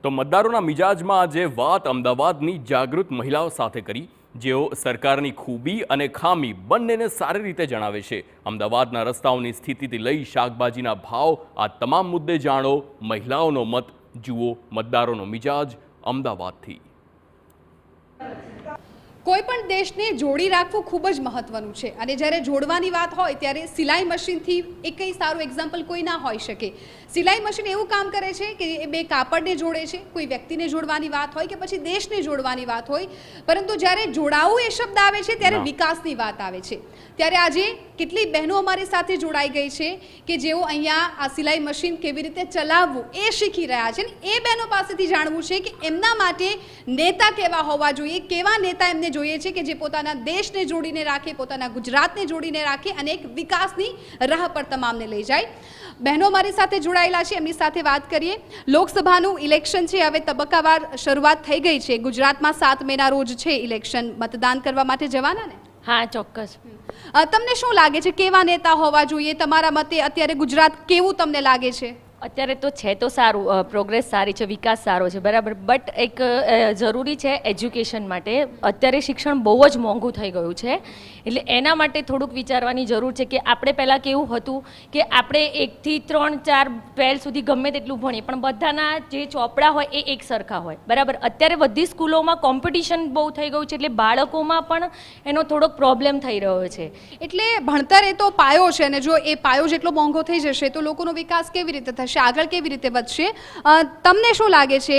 તો મતદારોના મિજાજમાં આજે વાત અમદાવાદની જાગૃત મહિલાઓ સાથે કરી, જેઓ સરકારની ખૂબી અને ખામી બંનેને સારી રીતે જણાવે છે। અમદાવાદના રસ્તાઓની સ્થિતિથી લઈ શાકભાજીના ભાવ, આ તમામ મુદ્દે જાણો મહિલાઓનો મત, જુઓ મતદારોનો મિજાજ અમદાવાદથી। કોઈ પણ દેશને જોડી રાખવું ખૂબ જ મહત્વનું છે અને જ્યારે જોડવાની વાત હોય ત્યારે સિલાઈ મશીનથી એક કંઈ સારું એક્ઝામ્પલ કોઈ ના હોઈ શકે। સિલાઈ મશીન એવું કામ કરે છે કે એ બે કાપડને જોડે છે, કોઈ વ્યક્તિને જોડવાની વાત હોય કે પછી દેશને જોડવાની વાત હોય, પરંતુ જ્યારે જોડાવું એ શબ્દ આવે છે ત્યારે વિકાસની વાત આવે છે। ત્યારે આજે કેટલી બહેનો અમારી સાથે જોડાઈ ગઈ છે કે જેઓ અહીંયા આ સિલાઈ મશીન કેવી રીતે ચલાવવું એ શીખી રહ્યા છે અને એ બહેનો પાસેથી જાણવું છે કે એમના માટે નેતા કેવા હોવા જોઈએ, કેવા નેતા એમને જોઈએ છે કે જે પોતાના દેશને જોડીને રાખે, પોતાના ગુજરાતને જોડીને રાખે અને એક વિકાસની રાહ પર તમામને લઈ જાય। બહેનો મારી સાથે જોડાયેલા છે, એમની સાથે વાત કરીએ। લોકસભાનું ઇલેક્શન છે, હવે તબક્કાવાર શરૂઆત થઈ ગઈ છે। ગુજરાતમાં 7 મેના રોજ છે ઇલેક્શન, મતદાન કરવા માટે જવાના ને? હા, ચોક્કસ। તમને શું લાગે છે કેવા નેતા હોવા જોઈએ તમારા મતે? અત્યારે ગુજરાત કેવું તમને લાગે છે? અત્યારે તો છે તો સારું, પ્રોગ્રેસ સારી છે, વિકાસ સારો છે, બરાબર, બટ એક જરૂરી છે એજ્યુકેશન માટે। અત્યારે શિક્ષણ બહુ જ મોંઘું થઈ ગયું છે, એટલે એના માટે થોડુંક વિચારવાની જરૂર છે કે આપણે પહેલાં કેવું હતું કે આપણે 1 થી 3, 4, 12 સુધી ગમે તેટલું ભણીએ પણ બધાના જે ચોપડા હોય એ એક સરખા હોય, બરાબર। અત્યારે બધી સ્કૂલોમાં કોમ્પિટિશન બહુ થઈ ગયું છે, એટલે બાળકોમાં પણ એનો થોડોક પ્રોબ્લેમ થઈ રહ્યો છે। એટલે ભણતર એ તો પાયો છે અને જો એ પાયો જેટલો મોંઘો થઈ જશે તો લોકોનો વિકાસ કેવી રીતે થશે, આગળ કેવી રીતે વધશે? તમને શું લાગે છે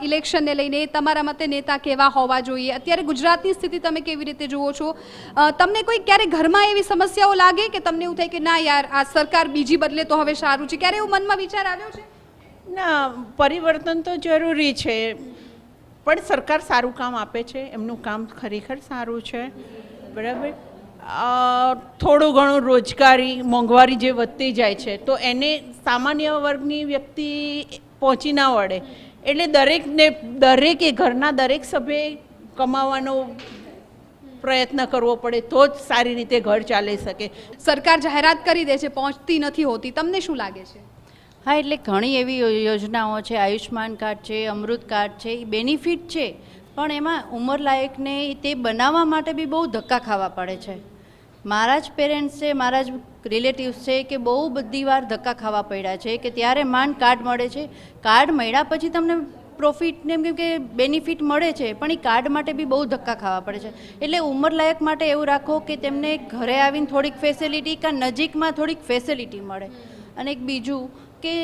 ઇલેક્શનને લઈને તમારા મતે નેતા કેવા હોવા જોઈએ? અત્યારે ગુજરાતની સ્થિતિ તમે કેવી રીતે જુઓ છો? તમને કોઈ ક્યારે ઘરમાં એવી સમસ્યાઓ લાગે કે તમને એવું થાય કે ના યાર આ સરકાર બીજી બદલે તો હવે સારું છે? ક્યારે એવું મનમાં વિચાર આવ્યો છે? ના, પરિવર્તન તો જરૂરી છે, પણ સરકાર સારું કામ આપે છે, એમનું કામ ખરેખર સારું છે, બરાબર। થોડું ઘણું રોજગારી, મોંઘવારી જે વધતી જાય છે તો એને સામાન્ય વર્ગની વ્યક્તિ પહોંચી ના વળે, એટલે દરેકે ઘરના દરેક સભ્યે કમાવાનો પ્રયત્ન કરવો પડે તો જ સારી રીતે ઘર ચાલી શકે। સરકાર જાહેરાત કરી દે છે, પહોંચતી નથી હોતી, તમને શું લાગે છે? હા, એટલે ઘણી એવી યોજનાઓ છે, આયુષ્માન કાર્ડ છે, અમૃત કાર્ડ છે, એ બેનિફિટ છે, પણ એમાં ઉંમરલાયકને તે બનાવવા માટે બી બહુ ધક્કા ખાવા પડે છે। મારા જ પેરેન્ટ્સ છે, મારા જ રિલેટિવ્સ છે કે બહુ બધી વાર ધક્કા ખાવા પડ્યા છે કે ત્યારે માંડ કાર્ડ મળે છે। કાર્ડ મળ્યા પછી તમને પ્રોફિટ ને કેમ કે બેનિફિટ મળે છે, પણ એ કાર્ડ માટે બી બહુ ધક્કા ખાવા પડે છે। એટલે ઉંમરલાયક માટે એવું રાખો કે તેમને ઘરે આવીને થોડીક ફેસિલિટી કે નજીકમાં થોડીક ફેસિલિટી મળે। અને એક બીજું કે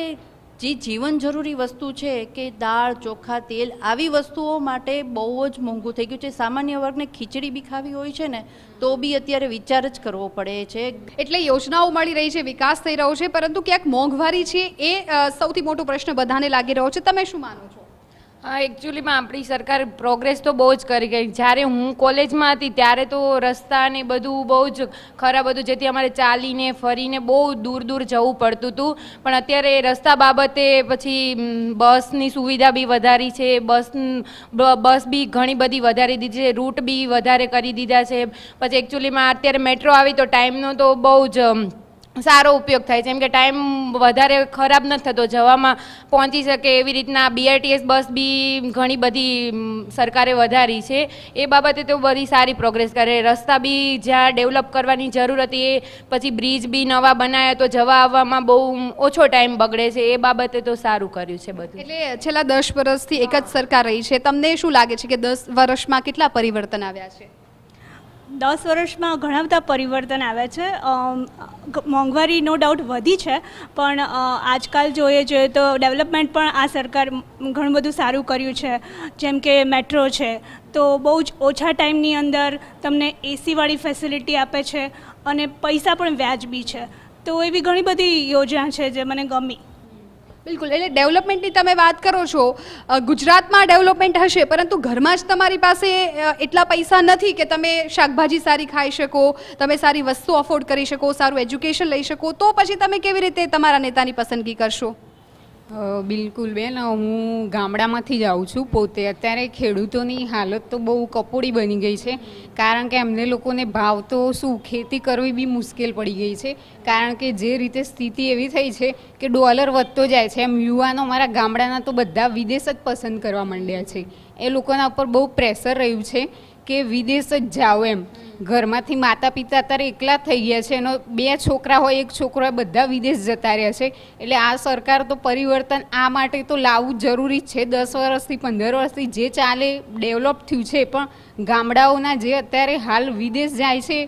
જે જીવન જરૂરી વસ્તુ છે કે દાળ, ચોખા, તેલ, આવી વસ્તુઓ માટે બહુ જ મોંઘું થઈ ગયું છે। સામાન્ય વર્ગને ખીચડી બી ખાવી હોય છે ને તો બી અત્યારે વિચાર જ કરવો પડે છે। એટલે યોજનાઓ મળી રહી છે, વિકાસ થઈ રહ્યો છે, પરંતુ ક્યાંક મોંઘવારી છે એ સૌથી મોટો પ્રશ્ન બધાને લાગી રહ્યો છે। તમે શું માનો છો? હા, એકચ્યુઅલીમાં આપણી સરકાર પ્રોગ્રેસ તો બહુ જ કરી ગઈ। જ્યારે હું કોલેજમાં હતી ત્યારે તો રસ્તા ને બધું બહુ જ ખરાબ હતું, જેથી અમારે ચાલીને ફરીને બહુ દૂર દૂર જવું પડતું હતું, પણ અત્યારે રસ્તા બાબતે પછી બસની સુવિધા બી વધારી છે, બસ બી ઘણી બધી વધારી દીધી છે, રૂટ બી વધારે કરી દીધા છે। પછી એકચ્યુઅલીમાં અત્યારે મેટ્રો આવી તો ટાઈમનો તો બહુ જ સારો ઉપયોગ થાય છે, એમ કે ટાઈમ વધારે ખરાબ નથી થતો, જવામાં પહોંચી શકે એવી રીતના BRTS બસ બી ઘણી બધી સરકારે વધારી છે। એ બાબતે તો બધી સારી પ્રોગ્રેસ કરે। રસ્તા બી જ્યાં ડેવલપ કરવાની જરૂર હતી એ પછી બ્રિજ બી નવા બનાવ્યા તો જવા આવવામાં બહુ ઓછો ટાઈમ બગડે છે, એ બાબતે તો સારું કર્યું છે બધું। એટલે છેલ્લા 10 વર્ષથી એક જ સરકાર રહી છે, તમને શું લાગે છે કે 10 વર્ષમાં કેટલા પરિવર્તન આવ્યા છે? 10 વર્ષમાં ઘણા બધા પરિવર્તન આવ્યા છે। મોંઘવારી નો ડાઉટ વધી છે, પણ આજકાલ જોઈએ તો ડેવલપમેન્ટ પણ આ સરકાર ઘણું બધું સારું કર્યું છે। જેમ કે મેટ્રો છે તો બહુ જ ઓછા ટાઈમની અંદર તમને એસીવાળી ફેસિલિટી આપે છે અને પૈસા પણ વ્યાજબી છે, તો એવી ઘણી બધી યોજના છે જે મને ગમી। બિલકુલ, એટલે ડેવલપમેન્ટની તમે વાત કરો છો, ગુજરાતમાં ડેવલપમેન્ટ હશે પરંતુ ઘરમાં જ તમારી પાસે એટલા પૈસા નથી કે તમે શાકભાજી સારી ખાઈ શકો, તમે સારી વસ્તુ અફોર્ડ કરી શકો, સારું એજ્યુકેશન લઈ શકો, તો પછી તમે કેવી રીતે તમારા નેતાની પસંદગી કરશો? બિલકુલ બેન, હું ગામડામાંથી જ આવું છું પોતે. અત્યારે ખેડૂતોની હાલત તો બહુ કપોડી બની ગઈ છે, કારણ કે એમને લોકોને ભાવ તો શું ખેતી કરવી બી મુશ્કેલ પડી ગઈ છે, કારણ કે જે રીતે સ્થિતિ એવી થઈ છે કે ડોલર વધતો જાય છે, એમ યુવાનો અમારા ગામડાના તો બધા વિદેશ જ પસંદ કરવા માંડ્યા છે. એ લોકોના ઉપર બહુ પ્રેશર રહ્યું છે કે વિદેશ જ જાઓ એમ. ઘરમાંથી માતા પિતા અત્યારે એકલા થઈ ગયા છે, એનો 2 છોકરા હોય 1 છોકરો હોય, બધા વિદેશ જતા રહ્યા છે. એટલે આ સરકાર તો પરિવર્તન આ માટે તો લાવવું જરૂરી જ છે. 10 વર્ષથી 15 વર્ષથી જે ચાલે ડેવલપ થયું છે, પણ ગામડાઓના જે અત્યારે હાલ વિદેશ જાય છે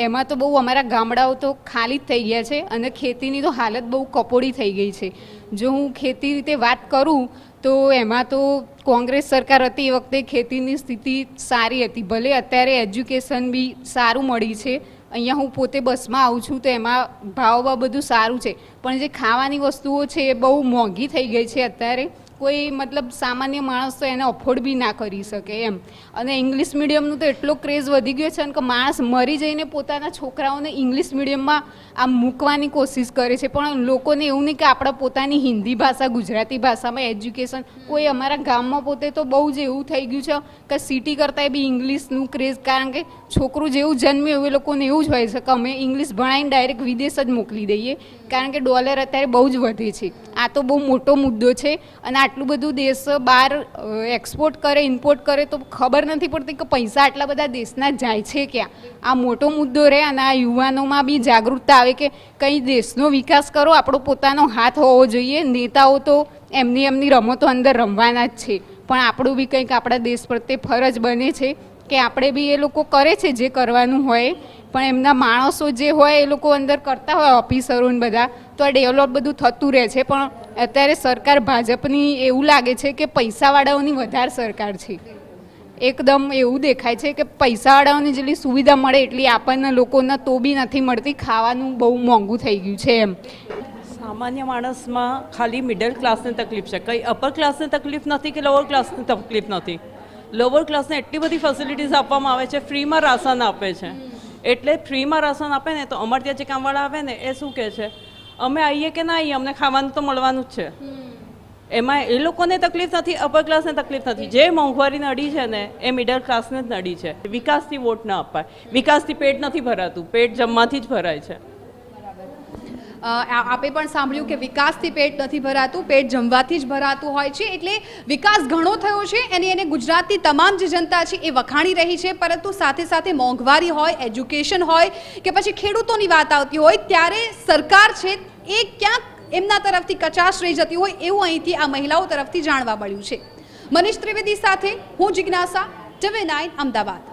એમાં તો બહુ અમારા ગામડાઓ તો ખાલી જ થઈ ગયા છે, અને ખેતીની તો હાલત બહુ કપોડી થઈ ગઈ છે. જો હું ખેતી રીતે વાત કરું તો એમાં તો કોંગ્રેસ સરકાર હતી એ વખતે ખેતીની સ્થિતિ સારી હતી. ભલે અત્યારે એજ્યુકેશન બી સારું મળી છે. અહીંયા હું પોતે બસમાં આવું છું તો એમાં ભાવ બધું સારું છે, પણ જે ખાવાની વસ્તુઓ છે એ બહુ મોંઘી થઈ ગઈ છે. અત્યારે કોઈ મતલબ સામાન્ય માણસ તો એને અફોર્ડ બી ના કરી શકે એમ. અને ઇંગ્લિશ મીડિયમનું તો એટલો ક્રેઝ વધી ગયો છે કે માણસ મરી જઈને પોતાના છોકરાઓને ઇંગ્લિશ મીડિયમમાં આમ મૂકવાની કોશિશ કરે છે, પણ લોકોને એવું નહીં કે આપણા પોતાની હિન્દી ભાષા ગુજરાતી ભાષામાં એજ્યુકેશન કોઈ અમારા ગામમાં પોતે તો બહુ જ એવું થઈ ગયું છે કે સિટી કરતાંય બી ઇંગ્લિશનું ક્રેઝ, કારણ કે છોકરું જેવું જન્મ્યું એ લોકોને એવું જ હોય છે કે અમે ઇંગ્લિશ ભણાવીને ડાયરેક્ટ વિદેશ જ મોકલી દઈએ, કારણ કે ડોલર અત્યારે બહુ જ વધે છે. આ તો બહુ મોટો મુદ્દો છે, અને આટલું બધું દેશ બહાર એક્સપોર્ટ કરે ઇમ્પોર્ટ કરે તો ખબર નથી પડતી કે પૈસા આટલા બધા દેશના જાય છે ક્યાં. આ મોટો મુદ્દો રહે, અને આ યુવાનોમાં બી જાગૃતતા આવે કે કંઈ દેશનો વિકાસ કરો, આપણો પોતાનો હાથ હોવો જોઈએ. નેતાઓ તો એમની રમતો અંદર રમવાના જ છે, પણ આપણું બી કંઈક આપણા દેશ પ્રત્યે ફરજ બને છે કે આપણે બી એ લોકો કરે છે જે કરવાનું હોય, પણ એમના માણસો જે હોય એ લોકો અંદર કરતા હોય ઓફિસરો ને બધા, તો આ ડેવલપ બધું થતું રહે છે. પણ અત્યારે સરકાર ભાજપની એવું લાગે છે કે પૈસાવાળાઓની વધારે સરકાર છે. એકદમ એવું દેખાય છે કે પૈસાવાળાઓને જેટલી સુવિધા મળે એટલી આપણને લોકોને તો બી નથી મળતી. ખાવાનું બહુ મોંઘું થઈ ગયું છે એમ. સામાન્ય માણસમાં ખાલી મિડલ ક્લાસને તકલીફ છે, કંઈ અપર ક્લાસને તકલીફ નથી કે લોઅર ક્લાસને તકલીફ નથી. લોઅર ક્લાસને એટલી બધી ફેસિલિટીઝ આપવામાં આવે છે, ફ્રીમાં રાશન આપે છે. એટલે ફ્રીમાં રાશન આપે ને તો અમારે ત્યાં જે કામવાળા આવે ને એ શું કહે છે, અમે આવીએ કે ના આવીએ અમને ખાવાનું તો મળવાનું જ છે. એમાં એ લોકોને તકલીફ નથી, અપર ક્લાસને તકલીફ નથી. જે મોંઘવારી નડી છે ને એ મિડલ ક્લાસને જ નડી છે. વિકાસથી વોટ ના અપાય, વિકાસથી પેટ નથી ભરાતું, પેટ જમવાથી જ ભરાય છે. આપે પણ સાંભળ્યું કે વિકાસથી પેટ નથી ભરાતું, પેટ જમવાથી જ ભરાતું હોય છે. એટલે વિકાસ ઘણો થયો છે અને એને ગુજરાતની તમામ જે જનતા છે એ વખાણી રહી છે, પરંતુ સાથે સાથે મોંઘવારી હોય, એજ્યુકેશન હોય કે પછી ખેડૂતોની વાત આવતી હોય ત્યારે સરકાર છે એ ક્યાંક એમના તરફથી કચાશ રહી જતી હોય એવું અહીંથી આ મહિલાઓ તરફથી જાણવા મળ્યું છે. મનીષ ત્રિવેદી સાથે હું જિજ્ઞાસા, TV9 અમદાવાદ.